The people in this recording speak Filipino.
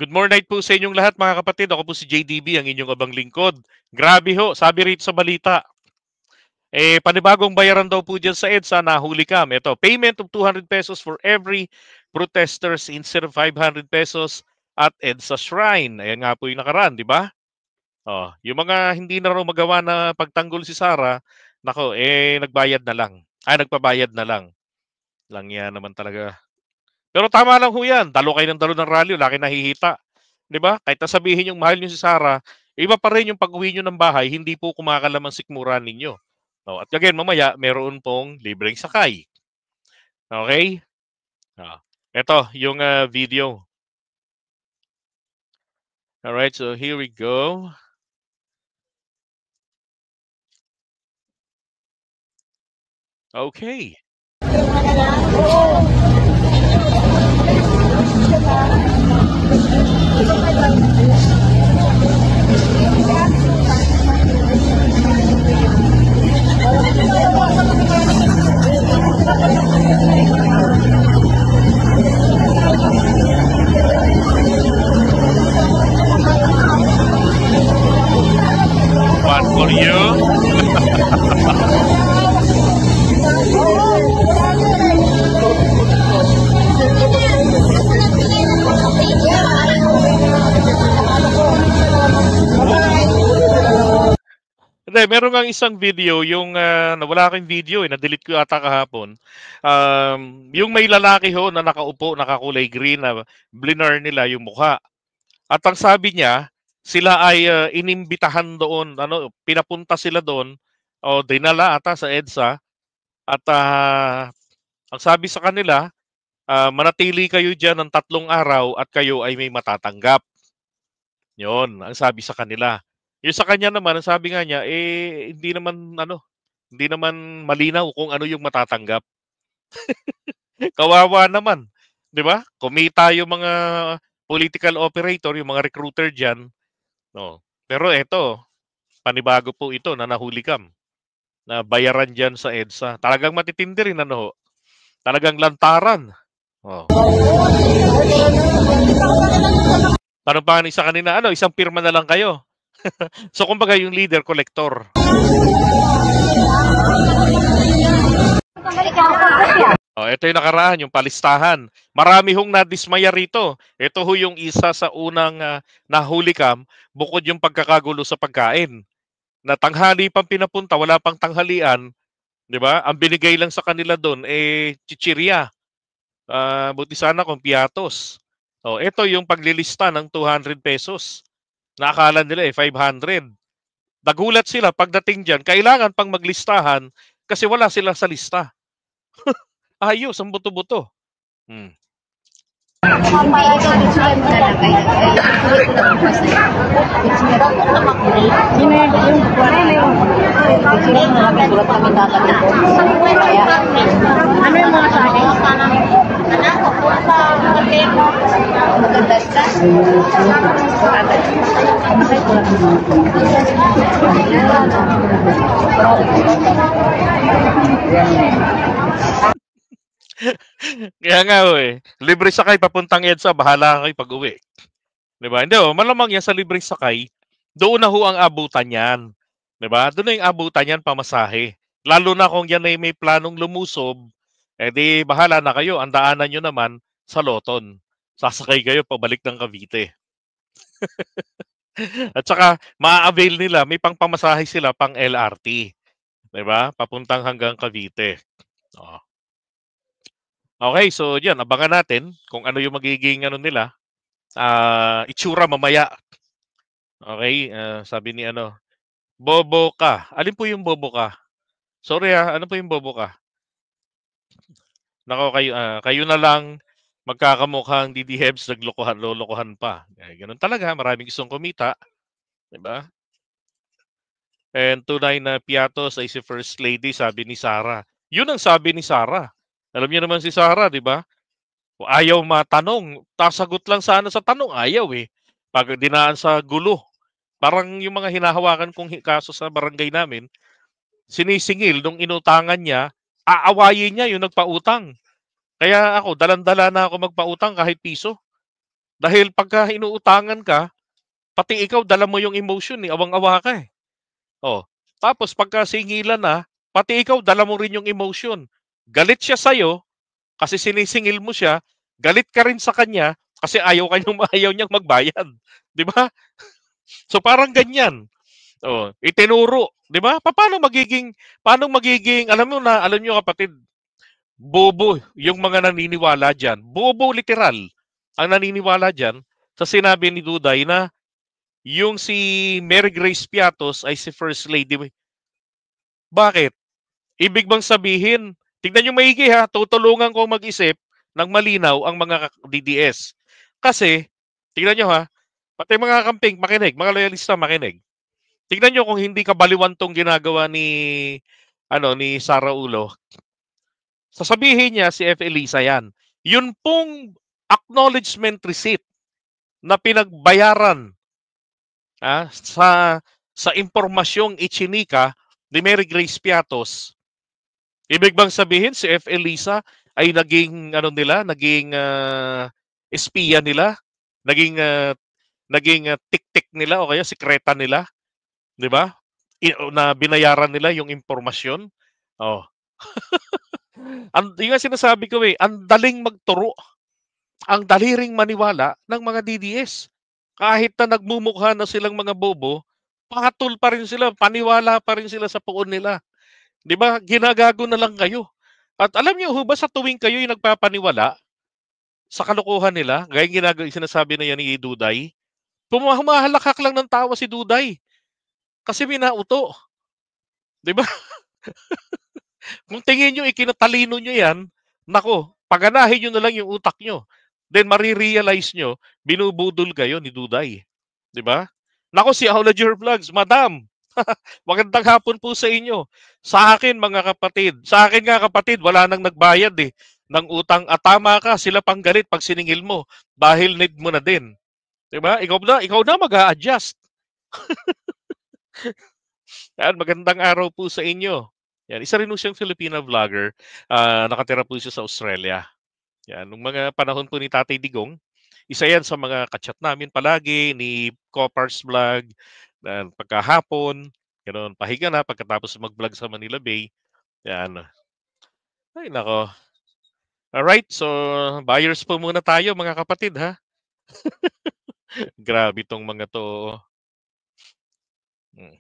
Good morning po sa inyong lahat mga kapatid. Ako po si JDB, ang inyong abang lingkod. Grabe ho, sabi rito sa balita. Panibagong bayaran daw po dyan sa EDSA, nahuli kam. Ito, payment of 200 pesos for every protesters instead of 500 pesos at EDSA Shrine. Ayan nga po yung nakaraan, di ba? Oh, yung mga hindi na raw magawa na pagtanggol si Sara, nako, nagbayad na lang. Nagpabayad na lang. Lang yan naman talaga. Pero tama lang ho yan. Dalo kayo ng dalo ng rally, laki nahihita. 'Di ba? Kahit na sabihin yung mahal niyo si Sarah, iba pa rin yung pag-uwi niyo ng bahay, hindi po kumakalaman sikmura ninyo. Oh, at again, mamaya meron pong libreng sakay. Okay? Ito, yung video. Alright, so here we go. Okay. One for you. Hindi, meron ngang isang video yung nawala akong video na-delete ko ata kahapon. Yung may lalaki ho na nakaupo, nakakulay green na blur nila yung mukha. At ang sabi niya, sila ay inimbitahan doon, pinapunta sila doon o dinala ata sa EDSA at ang sabi sa kanila, manatili kayo diyan ng 3 araw at kayo ay may matatanggap. 'Yon, ang sabi sa kanila. Yung sa kanya naman, ang sabi nga niya, hindi naman malinaw kung ano yung matatanggap. Kawawa naman, 'di ba? Kumita yung mga political operator, yung mga recruiter diyan, no. Pero eto, panibago po ito na nahuli kam, na bayaran diyan sa EDSA. Talagang matitindi rin ano ho. Talagang lantaran. Oh. Tanong pa nga isa kanina, isang pirma na lang kayo. So kumbaga yung leader, collector. Ito yung nakaraan, yung palistahan. Marami hong nadismaya rito. Ito ho yung isa sa unang nahuli kam, bukod yung pagkakagulo sa pagkain. Na tanghali pang pinapunta, wala pang tanghalian, 'di ba? Ang binigay lang sa kanila doon chichirya. Buti sana kung piatos. Ito yung paglilista ng 200 pesos. Nakakala nila 500. Nagulat sila pagdating diyan, kailangan pang maglistahan kasi wala sila sa lista. Ayos, ang buto-buto. Ano yung mga sabi? Kaya nga libre sakay papuntang EDSA, bahala kayo pag-uwi. 'Di ba? Hindi malamang yan sa libreng sakay, doon na ho ang abutan niyan. 'Di ba? Doon na yung abutan niyan pamasahe. Lalo na kung yan ay may planong lumusob, di bahala na kayo. Ang daanan nyo naman sa Loton. Sasakay kayo pabalik ng Cavite. At saka, maa-avail nila, may pangpamasahe sila pang LRT. 'Di ba? Papuntang hanggang Cavite. Okay, so diyan, abangan natin kung ano yung magiging nila, itsura mamaya. Okay, sabi ni bobo ka. Alin po yung bobo ka? Sorry ano po yung bobo ka? Nako, kayo na lang magkakamukhang DDHEBs, lolokohan pa. Ganun talaga, maraming gustong kumita, 'di ba? And tunay na piatos ay si First Lady, sabi ni Sara. Yun ang sabi ni Sara. Alam niyo naman si Sara, 'di ba? Ayaw matanong, sagot lang sana sa tanong, ayaw Pag dinaan sa gulo, parang yung mga hinahawakan kong kaso sa barangay namin, sinisingil nung inutangan niya, aawayin niya yung nagpautang. Kaya ako, dalan-dala na ako magpautang kahit piso. Dahil pagka inuutangan ka, pati ikaw dala mo yung emotion, eh, awang-awa ka, eh. Oh, tapos pagka singilan na, pati ikaw dala mo rin yung emotion. Galit siya sa'yo kasi sinisingil mo siya, galit ka rin sa kanya kasi ayaw niyang magbayad, 'di ba? So parang ganyan. Oh, itinuro, 'di ba? Paano magiging alam niyo kapatid, bobo yung mga naniniwala diyan. Bobo literal ang naniniwala diyan sa sinabi ni Duday na yung si Mary Grace Piatos ay si First Lady. Bakit? Ibig bang sabihin, tignan niyo maigi ha, tutulungan ko mag-isip ng malinaw ang mga DDS. Kasi, tignan niyo ha, pati mga kamping, makinig, mga loyalista, makinig. Tignan niyo kung hindi kabaliwan tong ginagawa ni Sara Ulo. Sasabihin niya si F. Elisa yan. Yun pong acknowledgement receipt na pinagbayaran sa impormasyong ichinika ni Mary Grace Piatos. Ibig bang sabihin si F. Elisa ay naging espiya nila, naging tik-tik nila o kaya sekreta nila, 'di ba? Na binayaran nila yung impormasyon. Oh. Yung nga sinasabi ko eh, ang daling magturo, ang dali ring maniwala ng mga DDS. Kahit na nagmumukha na silang mga bobo, patol pa rin sila, paniwala pa rin sila sa puon nila. 'Di ba? Ginagago na lang kayo. At alam niyo ho ba sa tuwing kayo'y nagpapaniwala sa kalokohan nila, gaya yung sinasabi na yan ni Duday, humahalakak lang ng tawa si Duday kasi minauto. 'Di ba? Kung tingin niyo ikinatalino niyo yan, nako, paganahin niyo na lang yung utak niyo. Then marirealize niyo, binubudol kayo ni Duday. 'Di ba? Nako si Aulager Vlogs, Madam, magandang hapon po sa inyo. Sa akin mga kapatid, sa akin nga kapatid, wala nang nagbayad eh ng utang at tama ka, sila pang galit pag siningil mo dahil need mo na din. 'Di ba? Ikaw na mag-a-adjust. Yan, magandang araw po sa inyo. Yan, isa rin po siyang Filipina vlogger. Nakatira po siya sa Australia. Yan, nung mga panahon po ni Tatay Digong, isa yan sa mga kachat namin palagi ni Copars Vlog. Pagkahapon, gano'n, pahinga na pagkatapos mag-vlog sa Manila Bay. Yan. Ay, nako. Alright, so buyers po muna tayo mga kapatid ha. Grabe tong mga to. Hmm.